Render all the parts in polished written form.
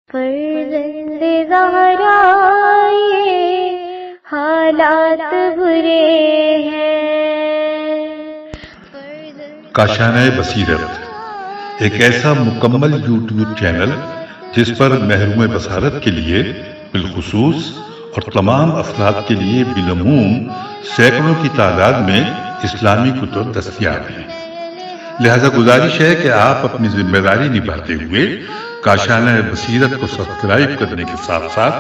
فرزند زہرا یہ حالات برے ہیں۔ کاشانہ بصیرت ایک ایسا مکمل یوٹیوب چینل جس پر محروم بصارت کے لیے بالخصوص اور تمام افراد کے لیے بالعموم سینکڑوں کی تعداد میں اسلامی کتب دستیاب ہیں۔ لہذا گزارش ہے کہ آپ اپنی ذمہ داری نبھاتے ہوئے کاشانہ بصیرت کو سبسکرائب کرنے کے ساتھ ساتھ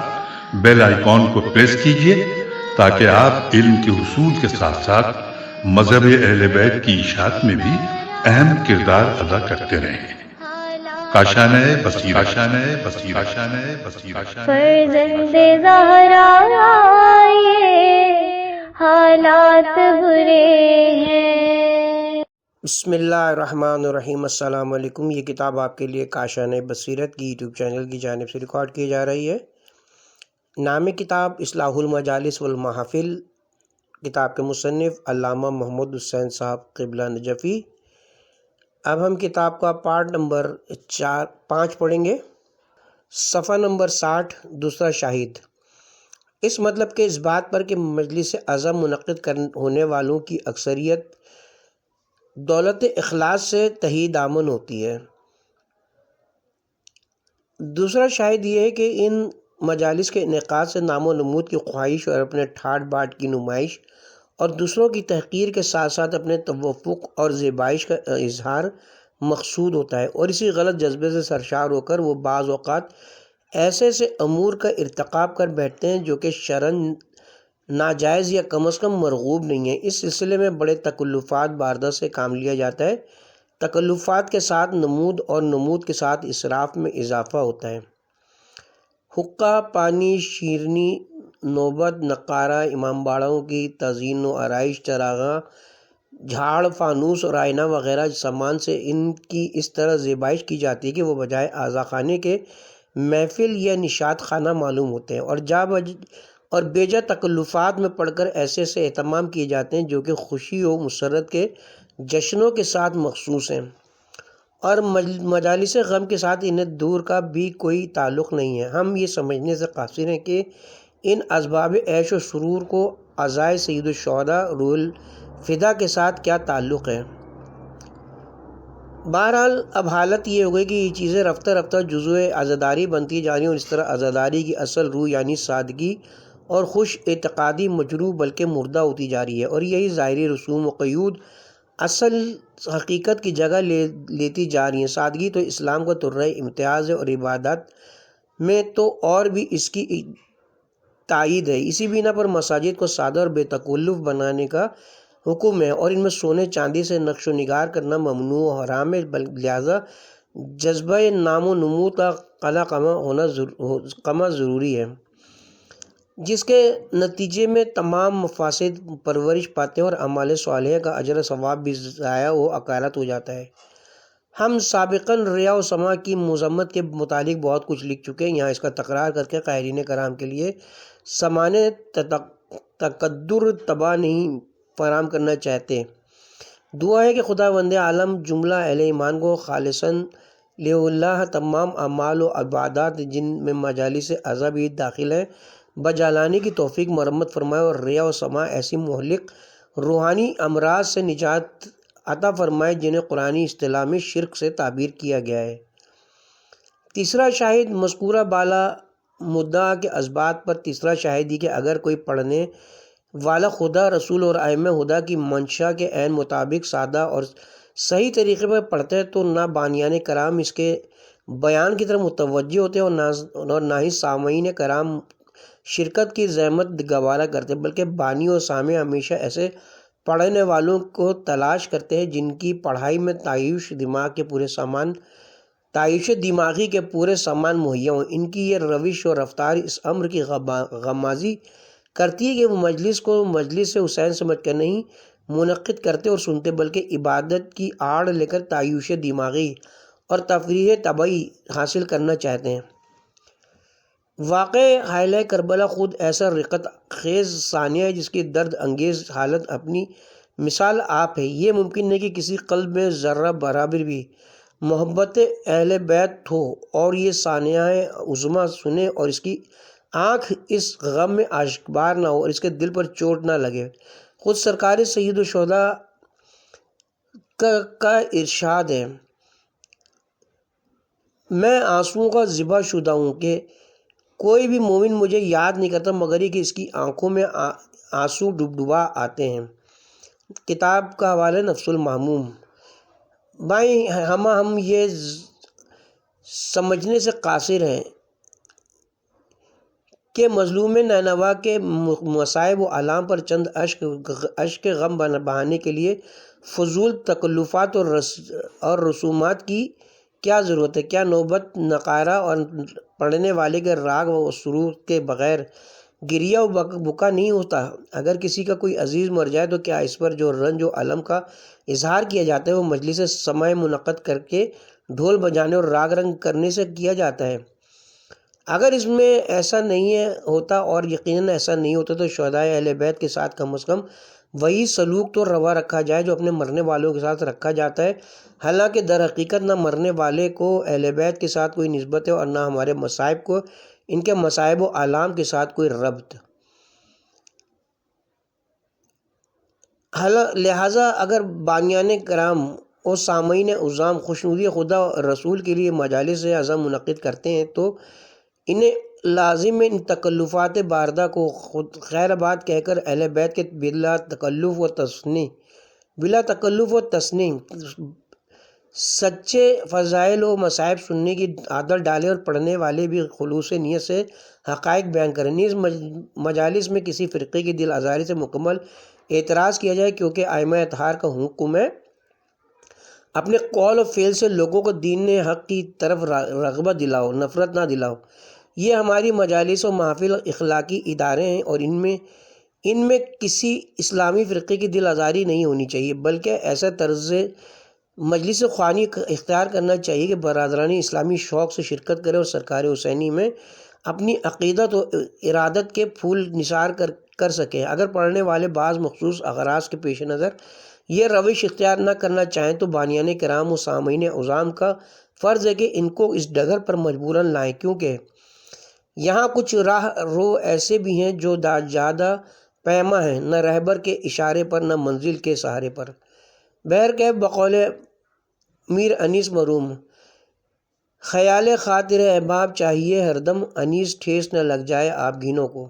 بیل آئیکن کو پریس کیجیے تاکہ آپ علم کے حصول کے ساتھ ساتھ مذہب اہل بیت کی اشاعت میں بھی اہم کردار ادا کرتے رہیں۔ کاشانہ بصیرت۔ فرزند زہرا یہ حالات برے ہیں۔ بسم اللہ الرحمن الرحیم۔ السلام علیکم۔ یہ کتاب آپ کے لیے کاشانہ بصیرت کی یوٹیوب چینل کی جانب سے ریکارڈ کی جا رہی ہے۔ نام کتاب اصلاح المجالس والمحافل، کتاب کے مصنف علامہ محمد حسین صاحب قبلہ نجفی۔ اب ہم کتاب کا پارٹ نمبر 5 پڑھیں گے۔ صفحہ نمبر 60، دوسرا شاہد۔ اس مطلب کے اس بات پر کہ مجلس عظم منعقد ہونے والوں کی اکثریت دولت اخلاص سے تہی دامن ہوتی ہے۔ دوسرا شاہد یہ ہے کہ ان مجالس کے انعقاد سے نام و نمود کی خواہش اور اپنے ٹھاٹ باٹ کی نمائش اور دوسروں کی تحقیر کے ساتھ ساتھ اپنے توفق اور زیبائش کا اظہار مقصود ہوتا ہے، اور اسی غلط جذبے سے سرشار ہو کر وہ بعض اوقات ایسے امور کا ارتکاب کر بیٹھتے ہیں جو کہ شرعاً ناجائز یا کم از کم مرغوب نہیں ہے۔ اس سلسلے میں بڑے تکلفات باردہ سے کام لیا جاتا ہے۔ تکلفات کے ساتھ نمود اور نمود کے ساتھ اسراف میں اضافہ ہوتا ہے۔ حقہ، پانی، شیرنی، نوبت، نقارہ، امام باڑوں کی تزئین و آرائش، چراغاں، جھاڑ، فانوس اور آئینہ وغیرہ سامان سے ان کی اس طرح زیبائش کی جاتی ہے کہ وہ بجائے اعضا خانے کے محفل یا نشاط خانہ معلوم ہوتے ہیں، اور بیجا تکلفات میں پڑھ کر ایسے اہتمام کیے جاتے ہیں جو کہ خوشی و مسرت کے جشنوں کے ساتھ مخصوص ہیں، اور مجالس غم کے ساتھ انہیں دور کا بھی کوئی تعلق نہیں ہے۔ ہم یہ سمجھنے سے قاصر ہیں کہ ان اسباب عیش و سرور کو عزائے سید الشہداء روح الفدا کے ساتھ کیا تعلق ہے۔ بہرحال اب حالت یہ ہو گئی کہ یہ چیزیں رفتہ رفتہ جزو عزاداری بنتی جا رہی ہیں، اور اس طرح عزاداری کی اصل روح یعنی سادگی اور خوش اعتقادی مجروح بلکہ مردہ ہوتی جا رہی ہے، اور یہی ظاہری رسوم و قیود اصل حقیقت کی جگہ لیتی جا رہی ہیں۔ سادگی تو اسلام کا طرہ امتیاز ہے، اور عبادات میں تو اور بھی اس کی تائید ہے۔ اسی بنا پر مساجد کو سادہ اور بے تکلف بنانے کا حکم ہے، اور ان میں سونے چاندی سے نقش و نگار کرنا ممنوع و حرام ہے، لہذا جذبہ نام و نمود کا قلع کما ضروری ہے، جس کے نتیجے میں تمام مفاسد پرورش پاتے ہیں اور اعمال صالحہ کا اجر و ثواب بھی ضائع و اکارت ہو جاتا ہے۔ ہم سابقاً ریا و سماع کی مذمت کے متعلق بہت کچھ لکھ چکے ہیں، یہاں اس کا تکرار کر کے قائلین کرام کے لیے سمانے تقدر تباہ نہیں فراہم کرنا چاہتے۔ دعا ہے کہ خداوند عالم جملہ اہل ایمان کو خالصاً للہ تمام اعمال و عبادات جن میں مجالس عظا بھی داخل ہیں بجالانے کی توفیق مرمت فرمائے، اور ریا و سماع ایسی مہلک روحانی امراض سے نجات عطا فرمائے جنہیں قرآنی اصطلاح میں شرک سے تعبیر کیا گیا ہے۔ تیسرا شاہد مذکورہ بالا مدعا کے اسبات پر تیسرا شاہد یہ کہ اگر کوئی پڑھنے والا خدا، رسول اور ائمہ ہدیٰ کی منشا کے عین مطابق سادہ اور صحیح طریقے پر پڑھتا ہے تو نہ بانیان کرام اس کے بیان کی طرف متوجہ ہوتے اور نہ ہی سامعین کرام شرکت کی زحمت گوارا کرتے، بلکہ بانی و سامع ہمیشہ ایسے پڑھنے والوں کو تلاش کرتے ہیں جن کی پڑھائی میں تعیش دماغی کے پورے سامان مہیا ہوں۔ ان کی یہ روش و رفتار اس امر کی غمازی کرتی ہے کہ وہ مجلس کو مجلس حسین سمجھ کر نہیں منعقد کرتے اور سنتے، بلکہ عبادت کی آڑ لے کر تعیش دماغی اور تفریح طبعی حاصل کرنا چاہتے ہیں۔ واقع حائلہ کربلا خود ایسا رقت خیز ثانیہ ہے جس کی درد انگیز حالت اپنی مثال آپ ہے۔ یہ ممکن نہیں کہ کسی قلب میں ذرہ برابر بھی محبت اہل بیت ہو اور یہ ثانیہ عظمیٰ سنے اور اس کی آنکھ اس غم میں آشکبار نہ ہو اور اس کے دل پر چوٹ نہ لگے۔ خود سرکار سید الشہداء کا ارشاد ہے، میں آنسوؤں کا ذبح شدہ ہوں کہ کوئی بھی مومن مجھے یاد نہیں کرتا مگر یہ کہ اس کی آنکھوں میں آنسو ڈبڈبا آتے ہیں۔ کتاب کا حوالہ نفس المحموم۔ بھائی ہم یہ سمجھنے سے قاصر ہیں کہ مظلوم نینوا کے مصائب و آلام پر چند اشک غم بہانے کے لیے فضول تکلفات اور رسومات کی کیا ضرورت ہے؟ کیا نوبت نقارہ اور پڑھنے والے کے راگ و سرور کے بغیر گریہ و بکا نہیں ہوتا؟ اگر کسی کا کوئی عزیز مر جائے تو کیا اس پر جو رنج و علم کا اظہار کیا جاتا ہے وہ مجلس سماع منعقد کر کے ڈھول بجانے اور راگ رنگ کرنے سے کیا جاتا ہے؟ اگر اس میں ایسا نہیں ہوتا اور یقیناً ایسا نہیں ہوتا تو شہداء اہل بیت کے ساتھ کم از کم وہی سلوک تو روا رکھا جائے جو اپنے مرنے والوں کے ساتھ رکھا جاتا ہے۔ حالانکہ در حقیقت نہ مرنے والے کو اہل بیت کے ساتھ کوئی نسبت ہے اور نہ ہمارے مصائب کو ان کے مصائب و آلام کے ساتھ کوئی ربط۔ لہٰذا اگر بانیان کرام اور سامعین عظام خوشنودی خدا اور رسول کے لیے مجالس اعظم منعقد کرتے ہیں تو انہیں لازم ان تکلفات باردہ کو خیر آباد کہہ کر اہل بیت کے بلا تکلف و تصنیع سچے فضائل و مصائب سننے کی عادت ڈالیں اور پڑھنے والے بھی خلوص نیت سے حقائق بیان کریں۔ نیز مجالس میں کسی فرقے کی دل آزاری سے مکمل اعتراض کیا جائے، کیونکہ ائمہ اطہار کا حکم ہے اپنے قول و فعل سے لوگوں کو دین حق کی طرف رغبت دلاؤ، نفرت نہ دلاؤ۔ یہ ہماری مجالس و محافل اخلاقی ادارے ہیں اور ان میں کسی اسلامی فرقے کی دل آزاری نہیں ہونی چاہیے، بلکہ ایسا طرز مجلس خوانی اختیار کرنا چاہیے کہ برادران اسلامی شوق سے شرکت کرے اور سرکار حسینی میں اپنی عقیدت و ارادت کے پھول نثار کر سکیں۔ اگر پڑھنے والے بعض مخصوص اغراض کے پیش نظر یہ روش اختیار نہ کرنا چاہیں تو بانیان کرام و سامعین عظام کا فرض ہے کہ ان کو اس ڈگر پر مجبوراً لائیں، کیونکہ یہاں کچھ راہ رو ایسے بھی ہیں جو زیادہ پیما ہیں، نہ رہبر کے اشارے پر نہ منزل کے سہارے پر۔ بہرکیف بقول میر انیس مرحوم، خیال خاطر احباب چاہیے ہر دم، انیس ٹھیس نہ لگ جائے آبگینوں کو۔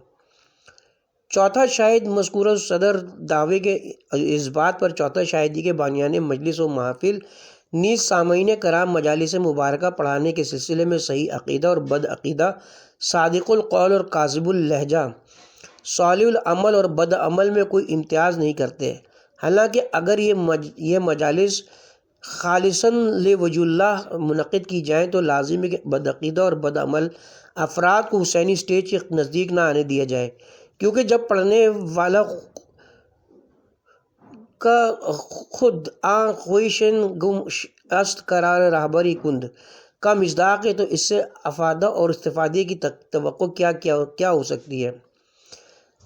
چوتھا شاہد مذکورہ صدر دعوے کے اس بات پر چوتھا شاہدی کے بانیان مجلس و محافل نیز سامعین کرام مجالس مبارکہ پڑھانے کے سلسلے میں صحیح عقیدہ اور بد عقیدہ، صادق القول اور کاذب اللہجہ، صالح العمل اور بد عمل میں کوئی امتیاز نہیں کرتے۔ حالانکہ اگر یہ مجالس خالصاً لوجہ اللہ منعقد کی جائیں تو لازم ہے کہ بد عقیدہ اور بد عمل افراد کو حسینی سٹیج کے نزدیک نہ آنے دیا جائے، کیونکہ جب پڑھنے والا کا خود خویشن گم است قرار رہبری کند کا مصداق ہے تو اس سے افادہ اور استفادے کی توقع کیا ہو سکتی ہے؟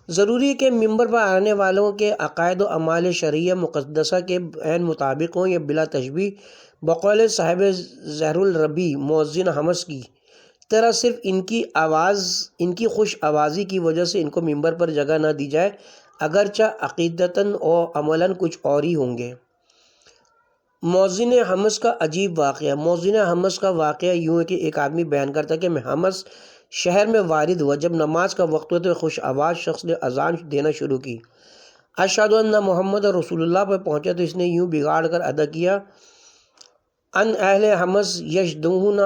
ضروری ہے کہ ممبر پر آنے والوں کے عقائد و اعمال شرعیہ مقدسہ کے عین مطابق ہوں یا بلا تشبیہ۔ بقول صاحب زہر الربیع مؤذن حمص کی طرح صرف ان کی خوش آوازی کی وجہ سے ان کو ممبر پر جگہ نہ دی جائے، اگرچہ عقیدتاً و عملاً کچھ اور ہی ہوں گے۔ مؤذن حمص کا عجیب واقعہ۔ مؤذن حمص کا واقعہ یوں ہے کہ ایک آدمی بیان کرتا ہے کہ میں حمص شہر میں وارد ہوا، جب نماز کا وقت ہوا تو خوش آواز شخص نے اذان دینا شروع کی، اشہد ان محمد رسول اللہ پر پہنچا تو اس نے یوں بگاڑ کر ادا کیا، ان اہل حمص یشہدون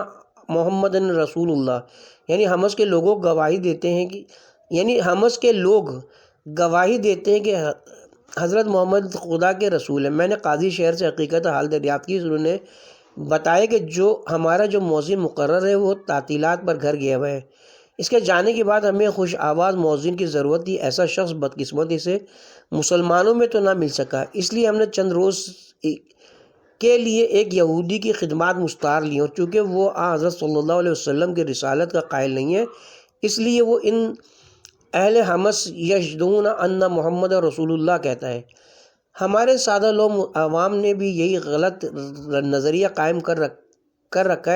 محمد رسول اللہ، یعنی حمص کے لوگ گواہی دیتے ہیں کہ حضرت محمد خدا کے رسول ہیں۔ میں نے قاضی شہر سے حقیقت حال دریافت کی، انہوں نے بتایا کہ ہمارا جو مؤذن مقرر ہے وہ تعطیلات پر گھر گیا ہوا ہے۔ اس کے جانے کے بعد ہمیں خوش آواز مؤذن کی ضرورت تھی، ایسا شخص بدقسمتی سے مسلمانوں میں تو نہ مل سکا، اس لیے ہم نے چند روز کے لیے ایک یہودی کی خدمات مستعار لی، اور چونکہ وہ حضرت صلی اللہ علیہ وسلم کی رسالت کا قائل نہیں ہے اس لیے وہ ان اہل حمص یشہدون ان محمد رسول اللہ کہتا ہے۔ ہمارے سادہ لوگ عوام نے بھی یہی غلط نظریہ قائم کر رکھا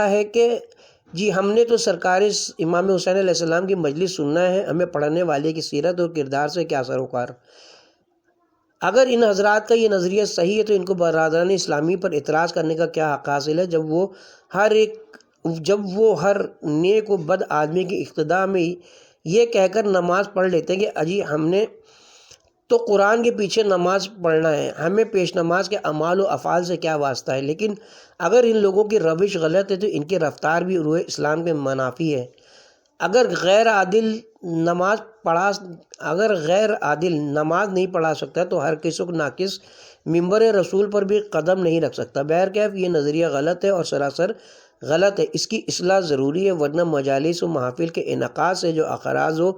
ہے کہ جی ہم نے تو سرکار امام حسین علیہ السلام کی مجلس سننا ہے، ہمیں پڑھنے والے کی سیرت اور کردار سے کیا سروکار۔ اگر ان حضرات کا یہ نظریہ صحیح ہے تو ان کو برادران اسلامی پر اعتراض کرنے کا کیا حق حاصل ہے، جب وہ ہر نیک و بد آدمی کی اقتداء میں یہ کہہ کر نماز پڑھ لیتے ہیں کہ اجی ہم نے تو قرآن کے پیچھے نماز پڑھنا ہے، ہمیں پیش نماز کے اعمال و افعال سے کیا واسطہ ہے۔ لیکن اگر ان لوگوں کی روش غلط ہے تو ان کی رفتار بھی روح اسلام کے منافی ہے۔ اگر غیر عادل نماز نہیں پڑھا سکتا تو ہر کس و ناقص منبر رسول پر بھی قدم نہیں رکھ سکتا۔ بہرکیف یہ نظریہ غلط ہے اور سراسر غلط ہے، اس کی اصلاح ضروری ہے، ورنہ مجالس و محافل کے انعقاد سے جو اغراض و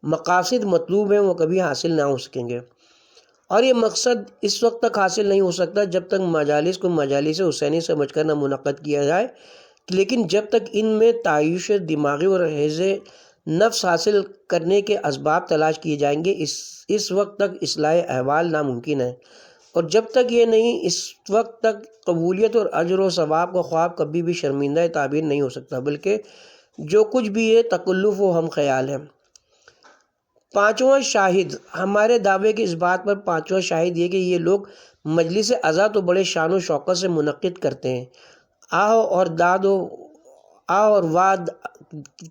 مقاصد مطلوب ہیں وہ کبھی حاصل نہ ہو سکیں گے، اور یہ مقصد اس وقت تک حاصل نہیں ہو سکتا جب تک مجالس کو مجالس حسینی سمجھ کر نہ منعقد کیا جائے، لیکن جب تک ان میں تعیش دماغی اور حیض نفس حاصل کرنے کے اسباب تلاش کیے جائیں گے اس وقت تک اصلاح احوال ناممکن ہے، اور جب تک یہ نہیں اس وقت تک قبولیت اور اجر و ثواب کا خواب کبھی بھی شرمندہ تعبیر نہیں ہو سکتا، بلکہ جو کچھ بھی ہے تکلف و ہم خیال ہے۔ پانچواں شاہد، ہمارے دعوے کی اس بات پر پانچواں شاہد یہ کہ یہ لوگ مجلس عزا تو بڑے شان و شوکت سے منعقد کرتے ہیں، آہ اور واد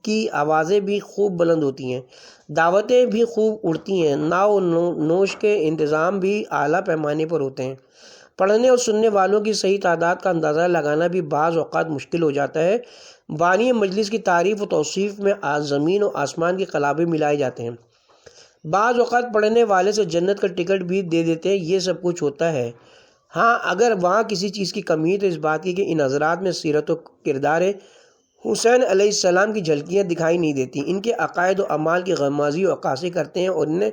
کی آوازیں بھی خوب بلند ہوتی ہیں، دعوتیں بھی خوب اڑتی ہیں، ناو نوش کے انتظام بھی اعلیٰ پیمانے پر ہوتے ہیں۔ پڑھنے اور سننے والوں کی صحیح تعداد کا اندازہ لگانا بھی بعض اوقات مشکل ہو جاتا ہے۔ بانی مجلس کی تعریف و توصیف میں زمین و آسمان کے قلابے ملائے جاتے ہیں، بعض اوقات پڑھنے والے سے جنت کا ٹکٹ بھی دے دیتے ہیں، یہ سب کچھ ہوتا ہے۔ ہاں اگر وہاں کسی چیز کی کمی ہے تو اس بات کی کہ ان حضرات میں سیرت و کردار حسین علیہ السلام کی جھلکیاں دکھائی نہیں دیتی، ان کے عقائد و اعمال کی غمازی و عکاسی کرتے ہیں، اور انہیں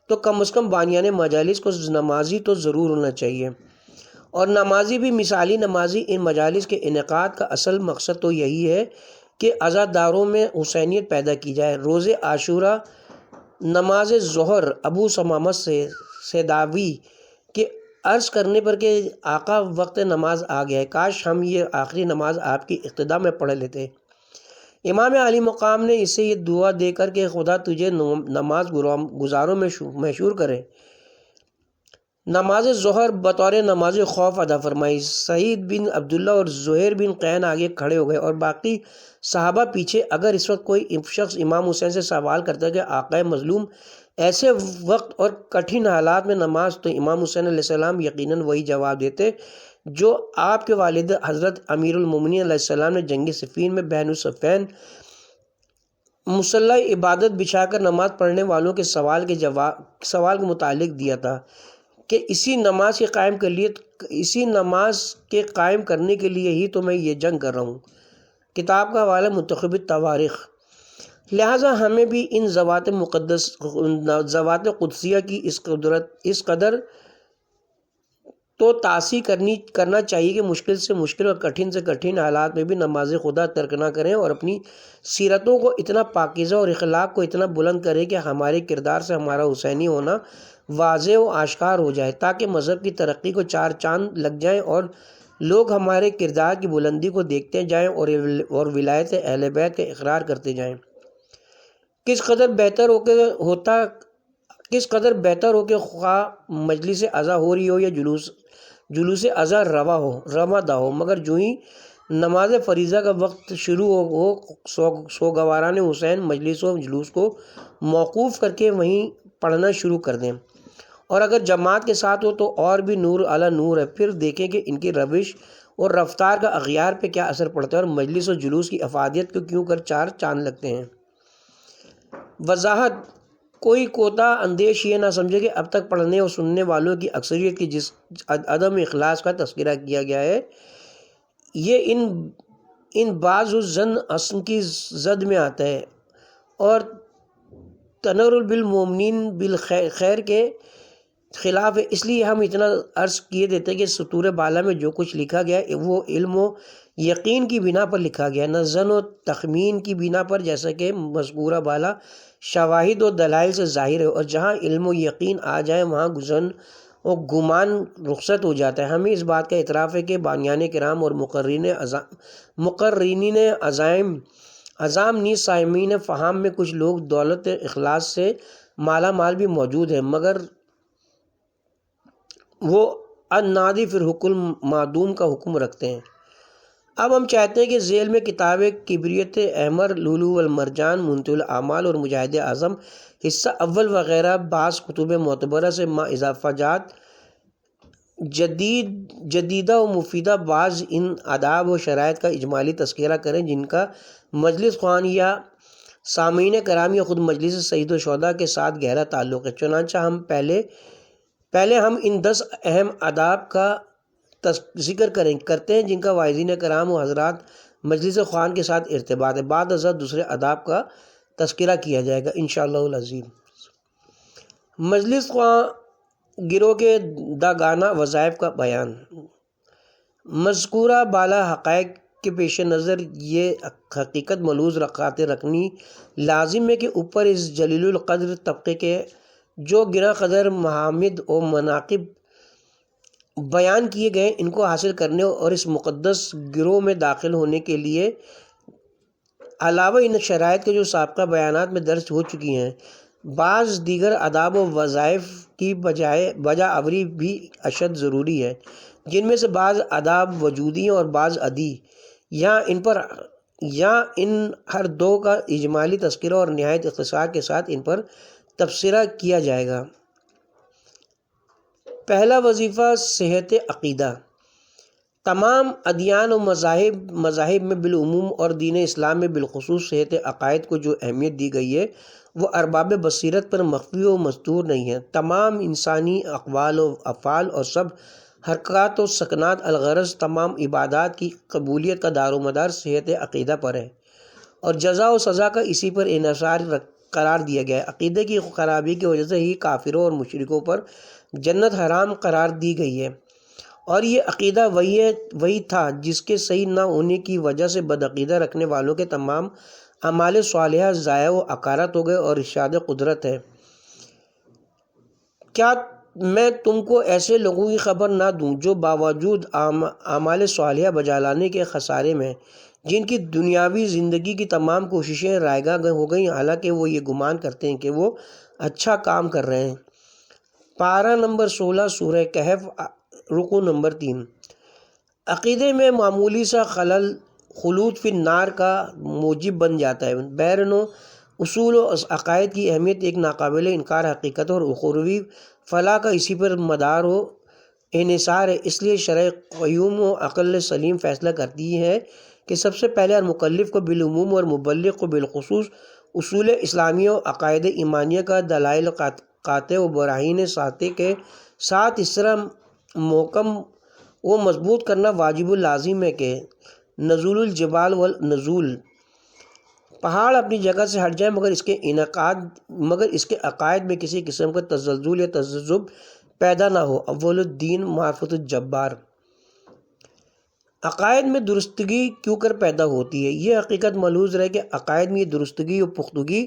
تو کم از کم بانیان مجالس کو نمازی تو ضرور ہونا چاہیے، اور نمازی بھی مثالی نمازی۔ ان مجالس کے انعقاد کا اصل مقصد تو یہی ہے کہ عزاداروں میں حسینیت پیدا کی جائے۔ روز عاشورہ، نماز ظہر، ابو ثمامہ سیداوی کے عرض کرنے پر کہ آقا وقت نماز آ گیا ہے، کاش ہم یہ آخری نماز آپ کی ابتدا میں پڑھ لیتے۔ امام علی مقام نے اسے یہ دعا دے کر کہ خدا تجھے نماز گزاروں میں مشہور کرے، نماز ظہر بطور نماز خوف ادا فرمائی۔ سعید بن عبداللہ اور زہیر بن قین آگے کھڑے ہو گئے اور باقی صحابہ پیچھے۔ اگر اس وقت کوئی شخص امام حسین سے سوال کرتا ہے کہ آقا مظلوم ایسے وقت اور کٹھن حالات میں نماز، تو امام حسین علیہ السلام یقیناً وہی جواب دیتے جو آپ کے والد حضرت امیر المومنین علیہ السلام نے جنگ صفین میں بین الصفین مصلی عبادت بچھا کر نماز پڑھنے والوں کے سوال کے متعلق دیا تھا کہ اسی نماز کے قائم کرنے کے لیے ہی تو میں یہ جنگ کر رہا ہوں۔ کتاب کا حوالہ منتخب تواریخ۔ لہٰذا ہمیں بھی ان ذوات قدسیہ کی اس قدر تو تاسی کرنا چاہیے کہ مشکل سے مشکل اور کٹھن سے کٹھن حالات میں بھی نماز خدا ترک نہ کریں، اور اپنی سیرتوں کو اتنا پاکیزہ اور اخلاق کو اتنا بلند کریں کہ ہمارے کردار سے ہمارا حسینی ہونا واضح و آشکار ہو جائے، تاکہ مذہب کی ترقی کو چار چاند لگ جائیں اور لوگ ہمارے کردار کی بلندی کو دیکھتے جائیں اور ولایت اہل بیت کا اقرار کرتے جائیں۔ کس قدر بہتر ہو کہ خواہ مجلس عزا ہو رہی ہو یا جلوس عزا رواں دہ ہو، مگر جو ہی نماز فریضہ کا وقت شروع ہو سوگواران حسین مجلس و جلوس کو موقوف کر کے وہیں پڑھنا شروع کر دیں، اور اگر جماعت کے ساتھ ہو تو اور بھی نور علی نور ہے۔ پھر دیکھیں کہ ان کی روش اور رفتار کا اغیار پہ کیا اثر پڑتا ہے اور مجلس و جلوس کی افادیت کو کیوں کر چار چاند لگتے ہیں۔ وضاحت: کوئی کوتاہ اندیش یہ نہ سمجھے کہ اب تک پڑھنے اور سننے والوں کی اکثریت کی جس عدم اخلاص کا تذکرہ کیا گیا ہے، یہ ان بعض الظن اسم کی زد میں آتا ہے اور تنر بالمؤمنین بالخیر کے خلاف ہے۔ اس لیے ہم اتنا عرض کیے دیتے کہ سطور بالا میں جو کچھ لکھا گیا ہے وہ علم و یقین کی بنا پر لکھا گیا، نہ ظن و تخمین کی بنا پر، جیسا کہ مذکورہ بالا شواہد و دلائل سے ظاہر ہے، اور جہاں علم و یقین آ جائے وہاں ظن اور گمان رخصت ہو جاتا ہے۔ ہمیں اس بات کا اعتراف ہے کہ بانیان کرام اور مقررین عظام نیز سائمین فہام میں کچھ لوگ دولت اخلاص سے مالا مال بھی موجود ہیں، مگر وہ النادی فی الحکم معدوم کا حکم رکھتے ہیں۔ اب ہم چاہتے ہیں کہ ذیل میں کتاب کبریت احمر، لولو والمرجان، منتهى الاعمال اور مجاہد اعظم حصہ اول وغیرہ بعض کتب معتبرہ سے ما اضافہ جات جدیدہ و مفیدہ بعض ان آداب و شرائط کا اجمالی تذکرہ کریں جن کا مجلس خوان یا سامعین کرام یا خود مجلس سید و شہداء کے ساتھ گہرا تعلق ہے۔ چنانچہ ہم پہلے ہم ان 10 اہم آداب کا ذکر کرتے ہیں جن کا واعظین کرام و حضرات مجلس خوان کے ساتھ ارتباط ہے، بعد ازاں دوسرے آداب کا تذکرہ کیا جائے گا انشاءاللہ العظیم۔ مجلس خوان گروہ کے داغانہ وظائف کا بیان۔ مذکورہ بالا حقائق کے پیش نظر یہ حقیقت ملحوظ رکھنی لازم ہے کہ اوپر اس جلیل القدر طبقے کے جو گراں قدر محامد و مناقب بیان کیے گئے ان کو حاصل کرنے اور اس مقدس گروہ میں داخل ہونے کے لیے علاوہ ان شرائط کے جو سابقہ بیانات میں درج ہو چکی ہیں، بعض دیگر آداب و وظائف کی بجا آوری بھی اشد ضروری ہے، جن میں سے بعض آداب وجودی ہیں اور بعض عدی۔ ان ہر دو کا اجمالی تذکرہ اور نہایت اختصار کے ساتھ ان پر تبصرہ کیا جائے گا۔ پہلا وظیفہ صحت عقیدہ۔ تمام ادیان و مذاہب میں بالعموم اور دین اسلام میں بالخصوص صحت عقائد کو جو اہمیت دی گئی ہے وہ ارباب بصیرت پر مخفی و مستور نہیں ہے۔ تمام انسانی اقوال و افعال اور سب حرکات و سکنات الغرض تمام عبادات کی قبولیت کا دار و مدار صحت عقیدہ پر ہے اور جزا و سزا کا اسی پر انحصار قرار دیا گیا ہے۔ عقیدے کی خرابی کی وجہ سے ہی کافروں اور مشرکوں پر جنت حرام قرار دی گئی ہے، اور یہ عقیدہ وہی تھا جس کے صحیح نہ ہونے کی وجہ سے بدعقیدہ رکھنے والوں کے تمام اعمال صالحہ ضائع و اکارت ہو گئے اور ارشاد قدرت ہے، کیا میں تم کو ایسے لوگوں کی خبر نہ دوں جو باوجود اعمال صالحہ بجا لانے کے خسارے میں، جن کی دنیاوی زندگی کی تمام کوششیں رائگاں ہو گئیں، حالانکہ وہ یہ گمان کرتے ہیں کہ وہ اچھا کام کر رہے ہیں۔ پارہ نمبر 16 سورہ کہف رکوع نمبر 3۔ عقیدے میں معمولی سا خلل خلود فی النار کا موجب بن جاتا ہے۔ بہرنو اصول و عقائد کی اہمیت ایک ناقابل انکار حقیقت اور اخروی فلاح کا اسی پر مدار و انحصار ہے۔ اس لیے شرع قیوم و عقل سلیم فیصلہ کرتی ہے کہ سب سے پہلے مکلف کو بالعموم اور مبلغ کو بالخصوص اصول اسلامیہ و عقائد ایمانیہ کا دلائل قاطع و براہین ساطع کے ساتھ اس طرح محکم و مضبوط کرنا واجب لازم ہے کہ نزول الجبال والنزول، پہاڑ اپنی جگہ سے ہٹ جائیں مگر اس کے عقائد میں کسی قسم کا تزلزل یا تذبذب پیدا نہ ہو۔ اول الدین معرفت الجبار۔ عقائد میں درستگی کیوں کر پیدا ہوتی ہے؟ یہ حقیقت ملحوظ رہے کہ عقائد میں یہ درستگی و پختگی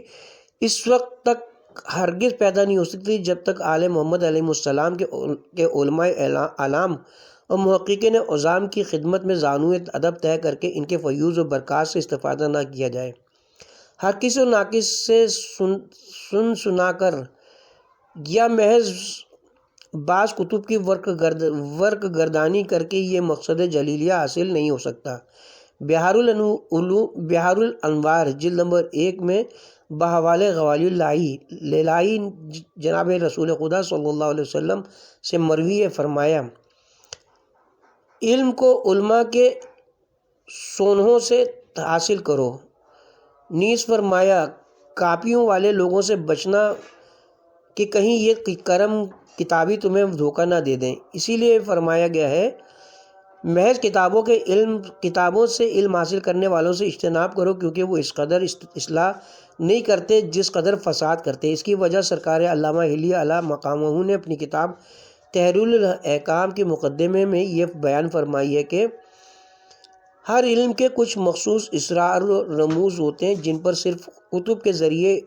اس وقت تک ہرگز پیدا نہیں ہو سکتی جب تک آل محمد علیہ السلام کے علماء اعلام اور محققین عظام کی خدمت میں زانو ادب طے کر کے ان کے فیوض و برکات سے استفادہ نہ کیا جائے۔ ہر کسی ناقص سے سنا کر یا محض بعض کتب کی ورق گردانی کر کے یہ مقصد جلیلیہ حاصل نہیں ہو سکتا۔ بحار الانوار جلد نمبر 1 میں بحوالِ غوالی اللائی جناب رسول خدا صلی اللہ علیہ وسلم سے مروی ہے، فرمایا علم کو علماء کے سونہوں سے حاصل کرو، نیز فرمایا کاپیوں والے لوگوں سے بچنا کہ کہیں یہ کرم کتابی تمہیں دھوکہ نہ دے دیں۔ اسی لیے فرمایا گیا ہے محض کتابوں سے علم حاصل کرنے والوں سے اجتناب کرو، کیونکہ وہ اس قدر اصلاح نہیں کرتے جس قدر فساد کرتے۔ اس کی وجہ سرکار علامہ حلی علی مقامہ نے اپنی کتاب تحریر الاحکام کے مقدمے میں یہ بیان فرمائی ہے کہ ہر علم کے کچھ مخصوص اسرار و رموز ہوتے ہیں جن پر صرف کتب کے ذریعے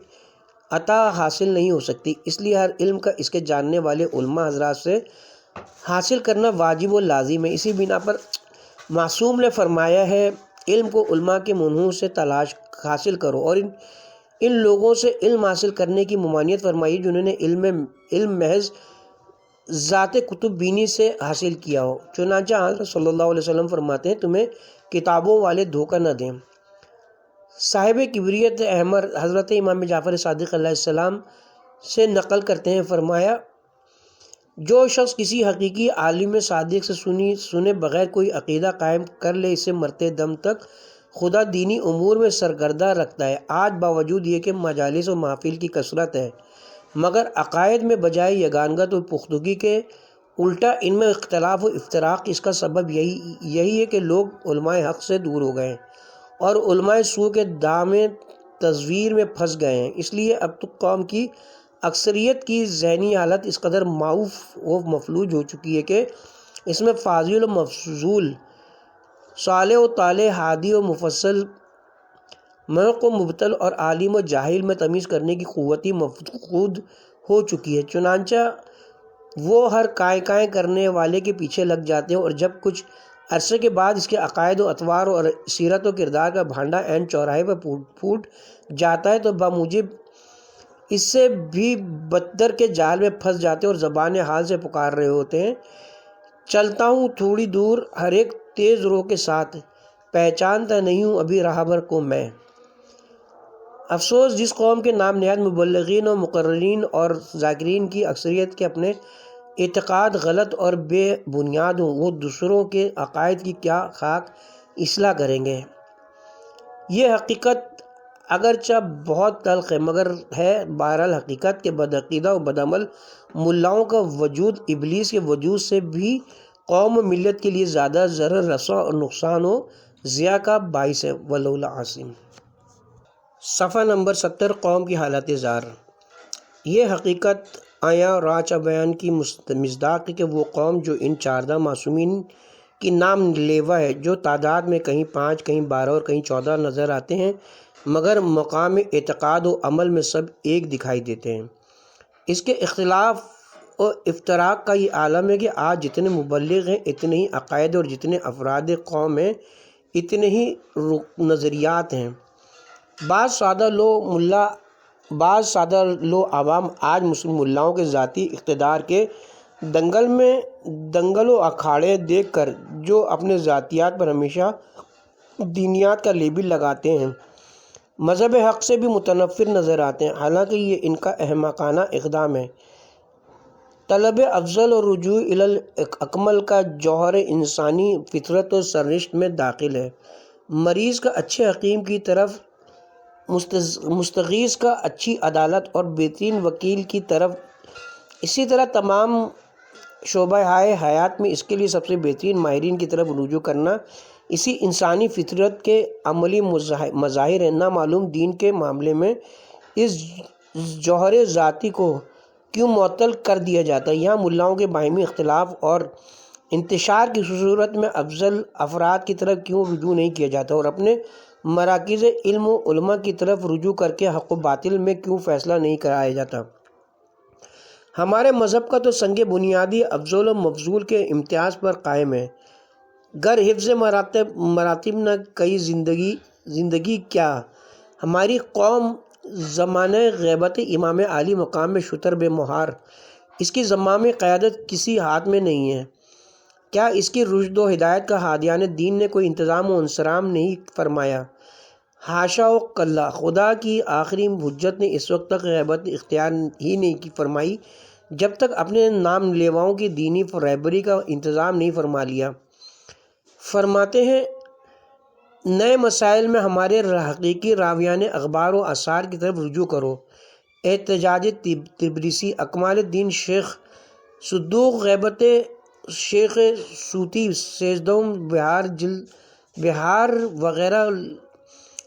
عطا حاصل نہیں ہو سکتی، اس لیے ہر علم کا اس کے جاننے والے علماء حضرات سے حاصل کرنا واجب و لازم ہے۔ اسی بنا پر معصوم نے فرمایا ہے علم کو علماء کے منہوں سے تلاش حاصل کرو، اور ان لوگوں سے علم حاصل کرنے کی ممانعت فرمائی جنہوں نے علم محض ذات کتب بینی سے حاصل کیا ہو۔ چنانچہ حضرت صلی اللہ علیہ وسلم فرماتے ہیں تمہیں کتابوں والے دھوکہ نہ دیں۔ صاحب کبریت احمر حضرت امام جعفر صادق علیہ السلام سے نقل کرتے ہیں، فرمایا جو شخص کسی حقیقی عالم صادق سے سنے بغیر کوئی عقیدہ قائم کر لے، اسے مرتے دم تک خدا دینی امور میں سرگردہ رکھتا ہے۔ آج باوجود یہ کہ مجالس و محافل کی کثرت ہے، مگر عقائد میں بجائے یگانگت و پختگی کے الٹا ان میں اختلاف و افتراق۔ اس کا سبب یہی ہے کہ لوگ علماء حق سے دور ہو گئے ہیں اور علماء سو کے دام تزویر میں پھنس گئے ہیں۔ اس لیے اب تک قوم کی اکثریت کی ذہنی حالت اس قدر معوف و مفلوج ہو چکی ہے کہ اس میں فاضل و مفضول، صالح و طالح، ہادی و مفصل، محق و مبطل اور عالم و جاہل میں تمیز کرنے کی قوت ہی مفقود ہو چکی ہے۔ چنانچہ وہ ہر کائیں کرنے والے کے پیچھے لگ جاتے ہیں، اور جب کچھ عرصے کے بعد اس کے عقائد و اطوار اور سیرت و کردار کا بھانڈا عین چوراہے پر پھوٹ جاتا ہے تو بموجب اس سے بھی بدتر کے جال میں پھنس جاتے ہیں اور زبان حال سے پکار رہے ہوتے ہیں، چلتا ہوں تھوڑی دور ہر ایک تیز رو کے ساتھ، پہچانتا نہیں ہوں ابھی راہبر کو میں۔ افسوس جس قوم کے نام نہاد مبلغین و مقررین اور ذاکرین کی اکثریت کے اپنے اعتقاد غلط اور بے بنیاد ہوں، وہ دوسروں کے عقائد کی کیا خاک اصلاح کریں گے۔ یہ حقیقت اگرچہ بہت تلخ ہے مگر ہے بہرحال حقیقت کے بدعقیدہ و بدعمل ملاؤں کا وجود ابلیس کے وجود سے بھی قوم و ملت کے لیے زیادہ ضرر رساں اور نقصان و ضیاع کا باعث ہے۔ ولولا عاصم۔ صفحہ نمبر 70 قوم کی حالت زار۔ یہ حقیقت آیا راچہ بیان کی مصداق ہے کہ وہ قوم جو ان 14 معصومین کی نام لیوا ہے، جو تعداد میں کہیں 5 کہیں 12 اور کہیں 14 نظر آتے ہیں، مگر مقام اعتقاد و عمل میں سب ایک دکھائی دیتے ہیں۔ اس کے اختلاف و افتراق کا یہ عالم ہے کہ آج جتنے مبلغ ہیں اتنے ہی عقائد، اور جتنے افراد قوم ہیں اتنے ہی نظریات ہیں۔ بعض سادہ لو عوام آج مسلم ملاؤں کے ذاتی اقتدار کے دنگل و اکھاڑے دیکھ کر جو اپنے ذاتیات پر ہمیشہ دینیات کا لیبل لگاتے ہیں، مذہب حق سے بھی متنفر نظر آتے ہیں، حالانکہ یہ ان کا احمقانہ اقدام ہے۔ طلب افضل اور رجوع الی الاکمل کا جوہر انسانی فطرت و سرنوشت میں داخل ہے۔ مریض کا اچھے حکیم کی طرف، مستغیث کا اچھی عدالت اور بہترین وکیل کی طرف، اسی طرح تمام شعبہ حیات میں اس کے لیے سب سے بہترین ماہرین کی طرف رجوع کرنا اسی انسانی فطرت کے عملی مظاہر ہیں۔ نامعلوم دین کے معاملے میں اس جوہر ذاتی کو کیوں معطل کر دیا جاتا ہے؟ یہاں ملاؤں کے باہمی اختلاف اور انتشار کی صورت میں افضل افراد کی طرف کیوں رجوع نہیں کیا جاتا، اور اپنے مراکز علم و علماء کی طرف رجوع کر کے حق و باطل میں کیوں فیصلہ نہیں کرایا جاتا؟ ہمارے مذہب کا تو سنگ بنیادی افضل و مفضول کے امتیاز پر قائم ہے، گر حفظ مراتب نہ کئی زندگی کیا۔ ہماری قوم زمانہ غیبت امام عالی مقام میں شتر بے مہار، اس کی زمام قیادت کسی ہاتھ میں نہیں ہے۔ کیا اس کی رشد و ہدایت کا ہادیان دین نے کوئی انتظام و انصرام نہیں فرمایا؟ حاشا و کلا، خدا کی آخری حجت نے اس وقت تک غیبت اختیار ہی نہیں فرمائی جب تک اپنے نام لیواؤں کی دینی رہبری کا انتظام نہیں فرما لیا۔ فرماتے ہیں نئے مسائل میں ہمارے حقیقی راویان اخبار و آثار کی طرف رجوع کرو۔ احتجاج تبریسی، اکمال الدین شیخ صدوق، غیبت شیخ صوتی، سیزدہم بہار وغیرہ۔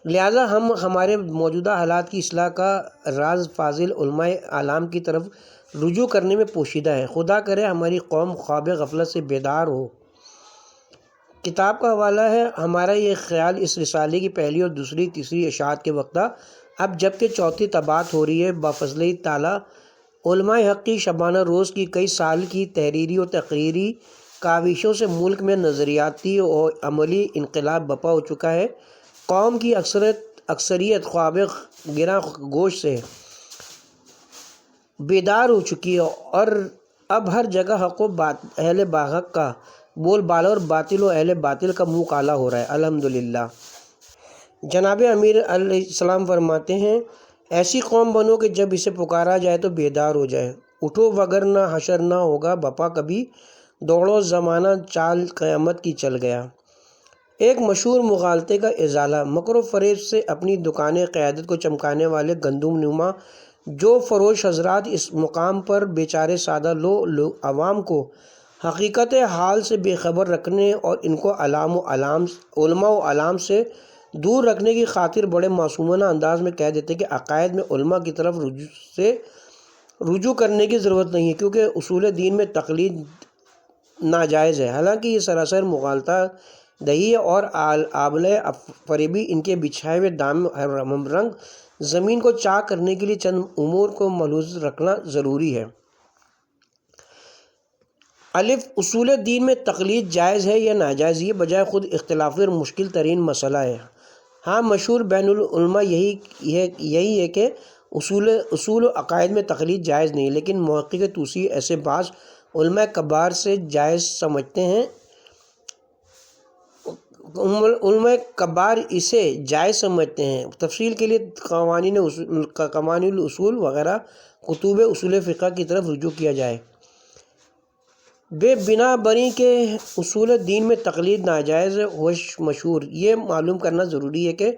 لہذا ہم ہمارے موجودہ حالات کی اصلاح کا راز فاضل علماء اعلام کی طرف رجوع کرنے میں پوشیدہ ہے۔ خدا کرے ہماری قوم خواب غفلت سے بیدار ہو۔ کتاب کا حوالہ ہے۔ ہمارا یہ خیال اس رسالے کی پہلی اور دوسری تیسری اشاعت کے وقتہ اب جبکہ چوتھی طباعت ہو رہی ہے بفضل تعالیٰ علماء حق کی شبانہ روز کی کئی سال کی تحریری و تقریری کاوشوں سے ملک میں نظریاتی اور عملی انقلاب برپا ہو چکا ہے۔ قوم کی اکثریت خواب گراں گوش سے بیدار ہو چکی ہے اور اب ہر جگہ حق و اہل حق کا بول بالا اور باطل و اہل باطل کا منہ کالا ہو رہا ہے۔ الحمدللہ۔ جناب امیر علیہ السلام فرماتے ہیں، ایسی قوم بنو کہ جب اسے پکارا جائے تو بیدار ہو جائے، اٹھو وگرنہ حشر نہ ہوگا بپا کبھی، دوڑو زمانہ چال قیامت کی چل گیا۔ ایک مشہور مغالطے کا ازالہ، مکر و فریب سے اپنی دکان قیادت کو چمکانے والے گندم نما جو فروش حضرات اس مقام پر بیچارے سادہ عوام کو حقیقت حال سے بے خبر رکھنے اور ان کو علماء و علام سے دور رکھنے کی خاطر بڑے معصومانہ انداز میں کہہ دیتے کہ عقائد میں علماء کی طرف رجوع کرنے کی ضرورت نہیں ہے کیونکہ اصول دین میں تقلید ناجائز ہے۔ حالانکہ یہ سراسر مغالطہ دہی اور آبلۂ فریبی ان کے بچھائے ہوئے دام ہم رنگ زمین کو چاک کرنے کے لیے چند امور کو ملحوظ رکھنا ضروری ہے۔ الف، اصول دین میں تقلید جائز ہے یا ناجائز، یہ بجائے خود اختلافی اور مشکل ترین مسئلہ ہے۔ ہاں، مشہور بین العلماء یہی ہے کہ اصول و عقائد میں تقلید جائز نہیں، لیکن محقق طوسی ایسے بعض علماء کبار سے جائز سمجھتے ہیں، علماء کبار اسے جائز سمجھتے ہیں۔ تفصیل کے لیے قوانین الاصول وغیرہ کتب اصول فقہ کی طرف رجوع کیا جائے۔ بے بنا بری کے اصول دین میں تقلید ناجائز ہے مشہور، یہ معلوم کرنا ضروری ہے کہ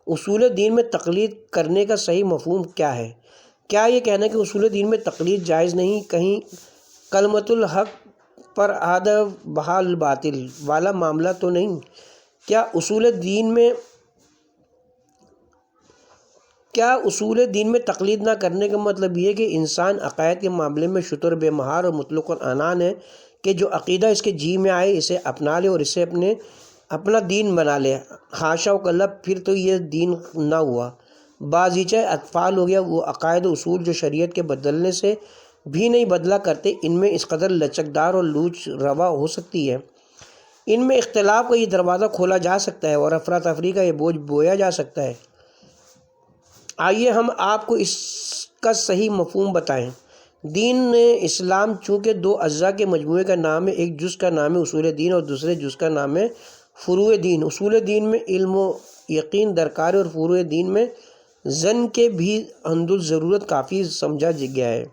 اصول دین میں تقلید کرنے کا صحیح مفہوم کیا ہے۔ کیا یہ کہنا کہ اصول دین میں تقلید جائز نہیں کہیں کلمۃ الحق پر عہد بحال باطل والا معاملہ تو نہیں؟ کیا اصول دین میں تقلید نہ کرنے کا مطلب یہ ہے کہ انسان عقائد کے معاملے میں شتر بے مہار اور مطلق العنان ہے کہ جو عقیدہ اس کے جی میں آئے اسے اپنا لے اور اسے اپنا دین بنا لے؟ حاشا و کلا، پھر تو یہ دین نہ ہوا، بازیچہ اطفال ہو گیا۔ وہ عقائد و اصول جو شریعت کے بدلنے سے بھی نہیں بدلا کرتے، ان میں اس قدر لچکدار اور لوچ روا ہو سکتی ہے، ان میں اختلاف کا یہ دروازہ کھولا جا سکتا ہے اور افراتفری کا یہ بوجھ بویا جا سکتا ہے۔ آئیے ہم آپ کو اس کا صحیح مفہوم بتائیں۔ دین اسلام چونکہ دو اجزاء کے مجموعے کا نام ہے، ایک جز کا نام ہے اصول دین اور دوسرے جز کا نام ہے فروع دین۔ اصول دین میں علم و یقین درکار ہے اور فروع دین میں ظن کے بھی ضرورت کافی سمجھا گیا ہے۔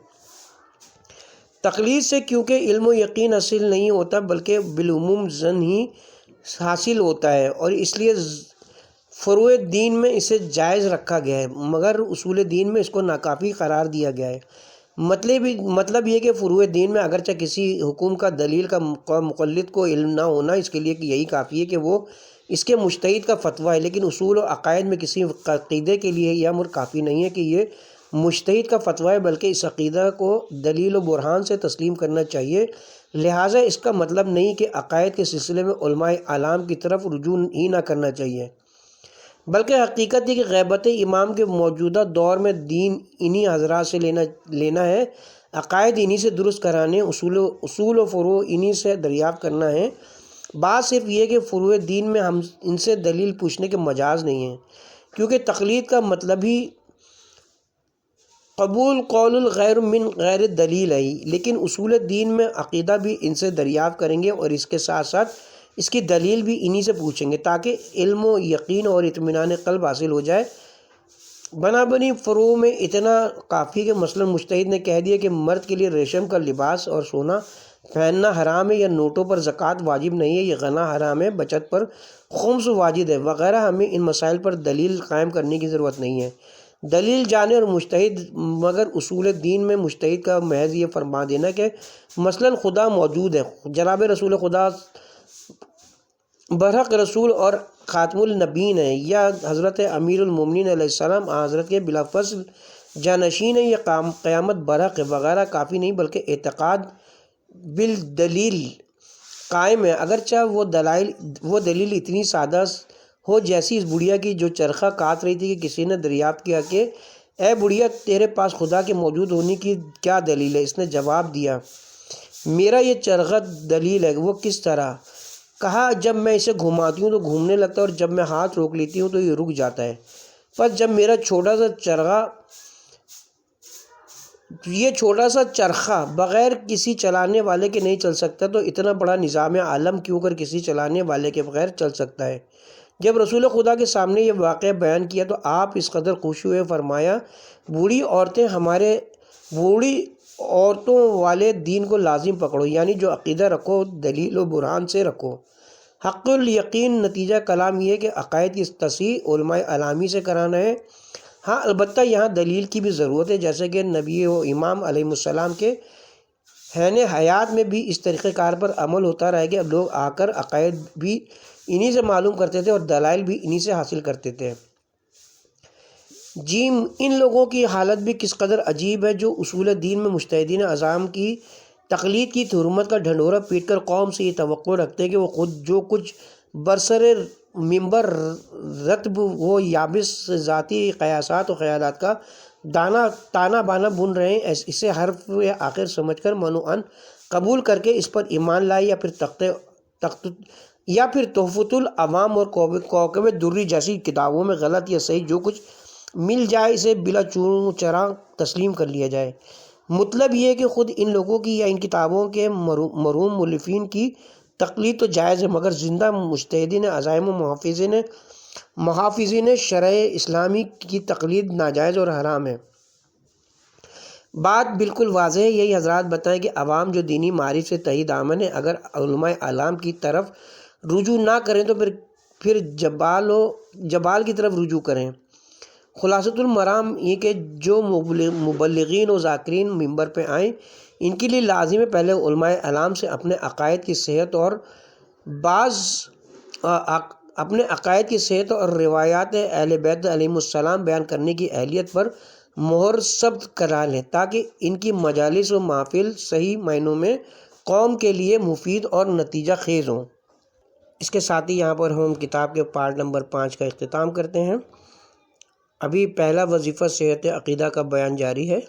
تقلید سے کیونکہ علم و یقین حاصل نہیں ہوتا بلکہ بالعموم ظن ہی حاصل ہوتا ہے، اور اس لیے فروع دین میں اسے جائز رکھا گیا ہے مگر اصول دین میں اس کو ناکافی قرار دیا گیا ہے۔ مطلب یہ کہ فروع دین میں اگرچہ کسی حکم کا دلیل کا مقلد کو علم نہ ہونا اس کے لیے کہ یہی کافی ہے کہ وہ اس کے مجتہد کا فتویٰ ہے، لیکن اصول و عقائد میں کسی عقیدے کے لیے یہ امر کافی نہیں ہے کہ یہ مجتہد کا فتویٰ ہے بلکہ اس عقیدہ کو دلیل و برہان سے تسلیم کرنا چاہیے۔ لہٰذا اس کا مطلب نہیں کہ عقائد کے سلسلے میں علماء اعلام کی طرف رجوع ہی نہ کرنا چاہیے، بلکہ حقیقت یہ کہ غیبت امام کے موجودہ دور میں دین انہی حضرات سے لینا ہے، عقائد انہی سے درست کرانے، اصول و فروع انہی سے دریافت کرنا ہے۔ بات صرف یہ کہ فروع دین میں ہم ان سے دلیل پوچھنے کے مجاز نہیں ہیں، کیونکہ تقلید کا مطلب ہی قبول قول الغیر من غیر دلیل ہے، لیکن اصول دین میں عقیدہ بھی ان سے دریافت کریں گے اور اس کے ساتھ ساتھ اس کی دلیل بھی انہی سے پوچھیں گے تاکہ علم و یقین اور اطمینان قلب حاصل ہو جائے۔ بنابراین فروع میں اتنا کافی کہ مثلا مجتہد نے کہہ دیا کہ مرد کے لیے ریشم کا لباس اور سونا پہننا حرام ہے، یا نوٹوں پر زکوٰۃ واجب نہیں ہے، یا غنا حرام ہے، بچت پر خمس واجب ہے وغیرہ، ہمیں ان مسائل پر دلیل قائم کرنے کی ضرورت نہیں ہے۔ دلیل جانے اور مجتہد، مگر اصول دین میں مجتہد کا محض یہ فرما دینا کہ مثلا خدا موجود ہے، جناب رسول خدا برحق رسول اور خاتم النبیین ہے، یا حضرت امیر المومنین علیہ السلام حضرت کے بلا فصل جانشین ہے، یا قیامت برحق ہے وغیرہ کافی نہیں، بلکہ اعتقاد بالدلیل قائم ہے، اگرچہ وہ دلیل اتنی سادہ ہو جیسی اس بڑھیا کی جو چرخہ کاٹ رہی تھی کہ کسی نے دریافت کیا کہ اے بڑھیا تیرے پاس خدا کے موجود ہونے کی کیا دلیل ہے؟ اس نے جواب دیا میرا یہ چرخہ دلیل ہے۔ وہ کس طرح؟ کہا جب میں اسے گھماتی ہوں تو گھومنے لگتا ہے اور جب میں ہاتھ روک لیتی ہوں تو یہ رک جاتا ہے۔ پر جب میرا یہ چھوٹا سا چرخہ بغیر کسی چلانے والے کے نہیں چل سکتا تو اتنا بڑا نظام عالم کیوں کر کسی چلانے والے کے بغیر چل سکتا ہے؟ جب رسول خدا کے سامنے یہ واقعہ بیان کیا تو آپ اس قدر خوش ہوئے، فرمایا بوڑھی عورتوں والے دین کو لازم پکڑو، یعنی جو عقیدہ رکھو دلیل و برہان سے رکھو۔ حق الیقین نتیجہ کلام یہ ہے کہ عقائد کی تصحیح علماء اعلامی سے کرانا ہے۔ ہاں البتہ یہاں دلیل کی بھی ضرورت ہے، جیسے کہ نبی و امام علیہ السلام کے حین حیات میں بھی اس طریقہ کار پر عمل ہوتا رہے گا۔ لوگ آ کر عقائد بھی انہی سے معلوم کرتے تھے اور دلائل بھی انہی سے حاصل کرتے تھے۔ جیم ان لوگوں کی حالت بھی کس قدر عجیب ہے جو اصول دین میں مجتہدین اعظام کی تقلید کی حرمت کا ڈھنڈورا پیٹ کر قوم سے یہ توقع رکھتے ہیں کہ وہ خود جو کچھ برسر منبر رتب و یابس ذاتی قیاسات و خیالات کا تانا بانا بن رہے ہیں، اسے حرف آخر سمجھ کر منوعاً قبول کر کے اس پر ایمان لائے، یا پھر تحفۃ العوام اور کوکب دری جیسی کتابوں میں غلط یا صحیح جو کچھ مل جائے اسے بلا چون چرا تسلیم کر لیا جائے۔ مطلب یہ ہے کہ خود ان لوگوں کی یا ان کتابوں کے مرحوم مؤلفین کی تقلید تو جائز ہے، مگر زندہ مجتہدین عظائم و محافظین شرع اسلامی کی تقلید ناجائز اور حرام ہے۔ بات بالکل واضح ہے، یہی حضرات بتائیں کہ عوام جو دینی معارف سے تحت دامن ہے اگر علماء اعلام کی طرف رجوع نہ کریں تو پھر جبال کی طرف رجوع کریں۔ خلاصۃ المرام یہ کہ جو مبلغین و ذاکرین منبر پہ آئیں ان کے لیے لازم ہے پہلے علماء اعلام سے اپنے عقائد کی صحت اور روایات اہل بیت علیہم السلام بیان کرنے کی اہلیت پر مہر ثبت کرا لیں تاکہ ان کی مجالس و محافل صحیح معنوں میں قوم کے لیے مفید اور نتیجہ خیز ہوں۔ اس کے ساتھ ہی یہاں پر ہم کتاب کے پارٹ نمبر 5 کا اختتام کرتے ہیں۔ ابھی پہلا وظیفہ صحت عقیدہ کا بیان جاری ہے۔